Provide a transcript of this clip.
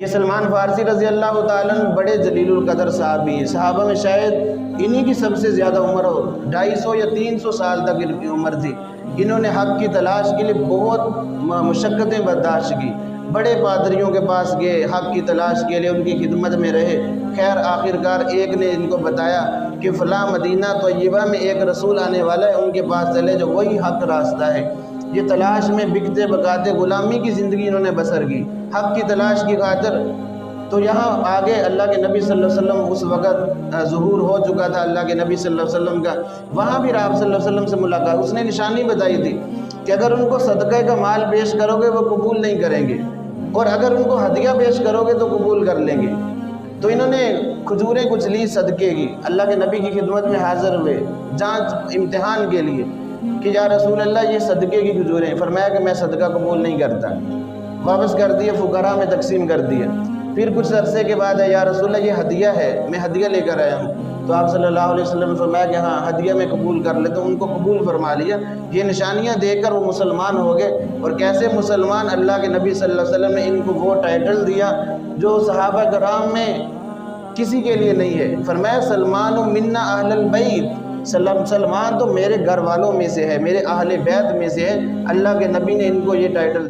یہ سلمان فارسی رضی اللہ تعالیٰ عنہ بڑے جلیل القدر صحابی ہیں، صحابہ میں شاید انہی کی سب سے زیادہ عمر ہو، 250 یا 300 سال تک ان کی عمر تھی۔ انہوں نے حق کی تلاش کے لیے بہت مشقتیں برداشت کی، بڑے پادریوں کے پاس گئے، حق کی تلاش کے لیے ان کی خدمت میں رہے۔ خیر آخرکار ایک نے ان کو بتایا کہ فلاں مدینہ طیبہ میں ایک رسول آنے والا ہے، ان کے پاس چلے جو وہی حق راستہ ہے۔ یہ تلاش میں بکتے بکاتے غلامی کی زندگی انہوں نے بسر کی، حق کی تلاش کی خاطر۔ تو یہاں آگے اللہ کے نبی صلی اللہ علیہ وسلم اس وقت ظہور ہو چکا تھا اللہ کے نبی صلی اللہ علیہ وسلم کا، وہاں بھی آپ صلی اللہ علیہ وسلم سے ملاقات، اس نے نشانی بتائی تھی کہ اگر ان کو صدقہ کا مال پیش کرو گے وہ قبول نہیں کریں گے، اور اگر ان کو ہدیہ پیش کرو گے تو قبول کر لیں گے۔ تو انہوں نے کھجوریں کچھ لی صدقے کی، اللہ کے نبی کی خدمت میں حاضر ہوئے جانچ امتحان کے لیے کہ یا رسول اللہ یہ صدقے کی کھجوریں، فرمایا کہ میں صدقہ قبول نہیں کرتا، واپس کر دیا، فقراء میں تقسیم کر دیا۔ پھر کچھ عرصے کے بعد یا رسول اللہ یہ ہدیہ ہے، میں ہدیہ لے کر آیا ہوں، تو آپ صلی اللہ علیہ وسلم نے فرمایا کہ ہاں ہدیہ میں قبول کر لے، تو ان کو قبول فرما لیا۔ یہ نشانیاں دیکھ کر وہ مسلمان ہو گئے، اور کیسے مسلمان، اللہ کے نبی صلی اللہ علیہ وسلم نے ان کو وہ ٹائٹل دیا جو صحابہ کرام میں کسی کے لیے نہیں ہے۔ فرمایا سلمان منا اہل البیت، سلمان تو میرے گھر والوں میں سے ہے، میرے اہل بیت میں سے ہے۔ اللہ کے نبی نے ان کو یہ ٹائٹل